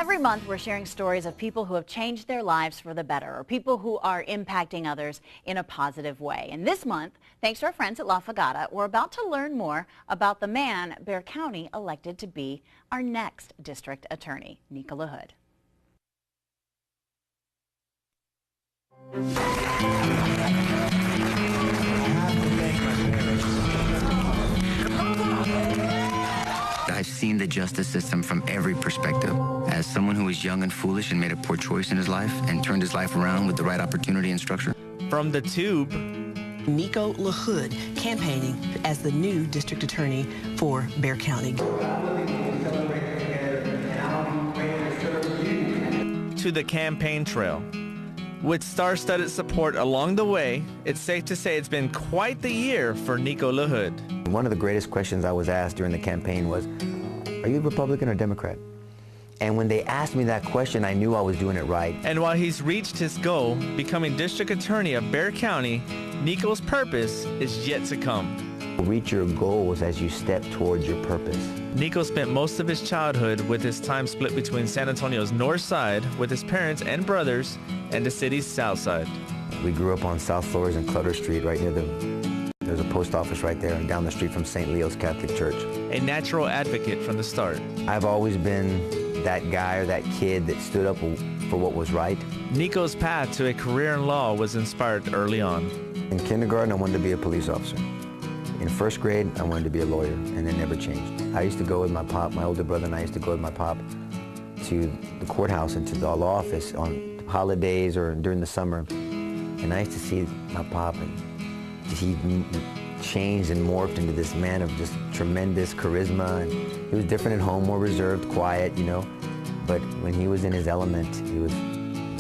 Every month we're sharing stories of people who have changed their lives for the better, or people who are impacting others in a positive way. And this month, thanks to our friends at La Fogata, we're about to learn more about the man Bexar County elected to be our next district attorney, Nico LaHood. I've seen the justice system from every perspective. As someone who was young and foolish and made a poor choice in his life and turned his life around with the right opportunity and structure. From the Tube, Nico LaHood campaigning as the new district attorney for Bexar County. To the campaign trail. With star-studded support along the way, it's safe to say it's been quite the year for Nico LaHood. One of the greatest questions I was asked during the campaign was, are you a Republican or Democrat? And when they asked me that question, I knew I was doing it right. And while he's reached his goal, becoming district attorney of Bexar County, Nico's purpose is yet to come. Reach your goals as you step towards your purpose. Nico spent most of his childhood with his time split between San Antonio's north side with his parents and brothers and the city's south side. We grew up on South Flores and Clutter Street, right near there's a post office right there, and down the street from St. Leo's Catholic Church. A natural advocate from the start. I've always been that guy or that kid that stood up for what was right. Nico's path to a career in law was inspired early on. In kindergarten, I wanted to be a police officer. In first grade, I wanted to be a lawyer, and it never changed. I used to go with my pop, my older brother and I used to go with my pop to the courthouse and to the law office on holidays or during the summer. And I used to see my pop, and he changed and morphed into this man of just tremendous charisma. And he was different at home, more reserved, quiet, you know. But when he was in his element, he was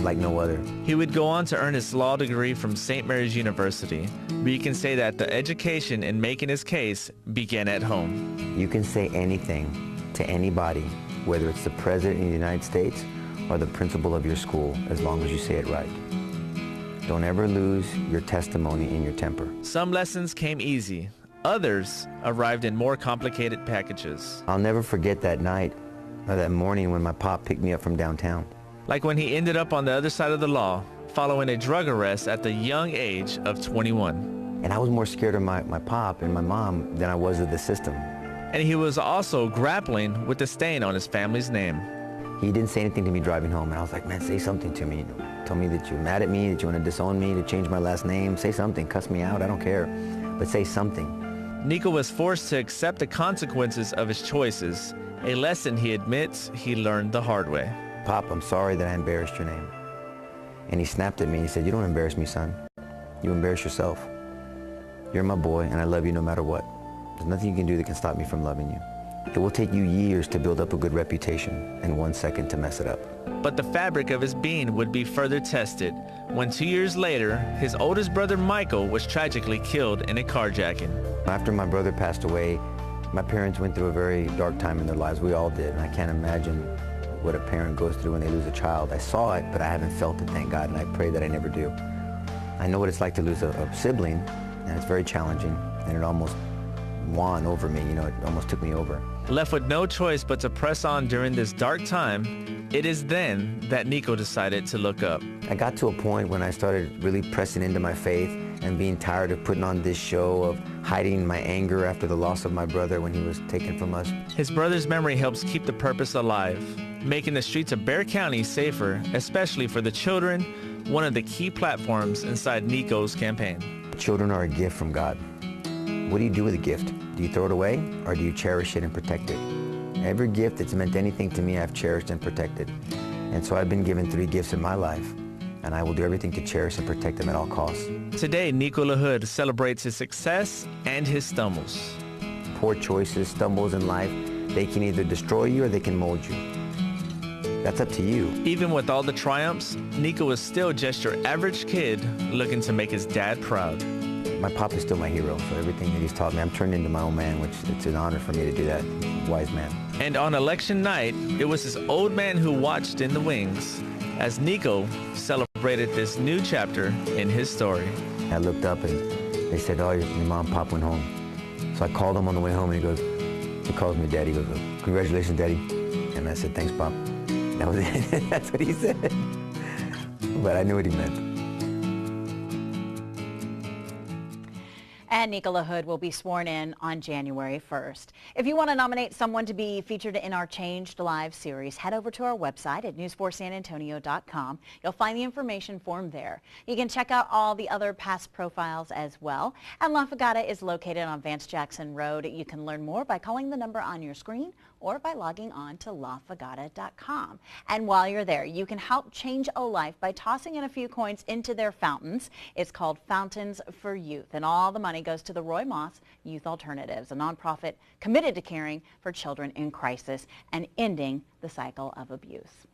like no other. He would go on to earn his law degree from St. Mary's University, but you can say that the education in making his case began at home. You can say anything to anybody, whether it's the President of the United States or the principal of your school, as long as you say it right. Don't ever lose your testimony in your temper. Some lessons came easy. Others arrived in more complicated packages. I'll never forget that night or that morning when my pop picked me up from downtown. Like when he ended up on the other side of the law, following a drug arrest at the young age of 21. And I was more scared of my pop and my mom than I was of the system. And he was also grappling with the stain on his family's name. He didn't say anything to me driving home, and I was like, man, say something to me. Tell me that you're mad at me, that you want to disown me, to change my last name. Say something, cuss me out, I don't care. But say something. Nico was forced to accept the consequences of his choices, a lesson he admits he learned the hard way. Pop, I'm sorry that I embarrassed your name. And he snapped at me. He said, you don't embarrass me, son. You embarrass yourself. You're my boy, and I love you no matter what. There's nothing you can do that can stop me from loving you. It will take you years to build up a good reputation and 1 second to mess it up. But the fabric of his being would be further tested when 2 years later, his oldest brother Michael was tragically killed in a carjacking. After my brother passed away, my parents went through a very dark time in their lives. We all did, and I can't imagine what a parent goes through when they lose a child. I saw it, but I haven't felt it, thank God, and I pray that I never do. I know what it's like to lose a sibling, and it's very challenging, and it almost won over me, you know, it almost took me over. Left with no choice but to press on during this dark time, it is then that Nico decided to look up. I got to a point when I started really pressing into my faith and being tired of putting on this show of hiding my anger after the loss of my brother when he was taken from us. His brother's memory helps keep the purpose alive, making the streets of Bexar County safer, especially for the children, one of the key platforms inside Nico's campaign. Children are a gift from God. What do you do with a gift? Do you throw it away, or do you cherish it and protect it? Every gift that's meant anything to me, I've cherished and protected. And so I've been given 3 gifts in my life, and I will do everything to cherish and protect them at all costs. Today, Nico LaHood celebrates his success and his stumbles. Poor choices, stumbles in life, they can either destroy you or they can mold you. That's up to you. Even with all the triumphs, Nico is still just your average kid looking to make his dad proud. My pop is still my hero, so everything that he's taught me, I'm turned into my own man, which it's an honor for me to do that. Wise man. And on election night, it was his old man who watched in the wings as Nico celebrated this new chapter in his story. I looked up and they said, oh, your mom and pop went home. So I called him on the way home and he calls me Daddy. He goes, congratulations, Daddy. And I said, thanks, Pop. That was it. That's what he said. But I knew what he meant. And Nico LaHood will be sworn in on January 1st. If you want to nominate someone to be featured in our Changed Lives series, head over to our website at news4sanantonio.com. You'll find the information form there. You can check out all the other past profiles as well. And La Fagata is located on Vance Jackson Road. You can learn more by calling the number on your screen or by logging on to lafagata.com. And while you're there, you can help change a life by tossing in a few coins into their fountains. It's called Fountains for Youth, and all the money goes to the Roy Moss Youth Alternatives, a nonprofit committed to caring for children in crisis and ending the cycle of abuse.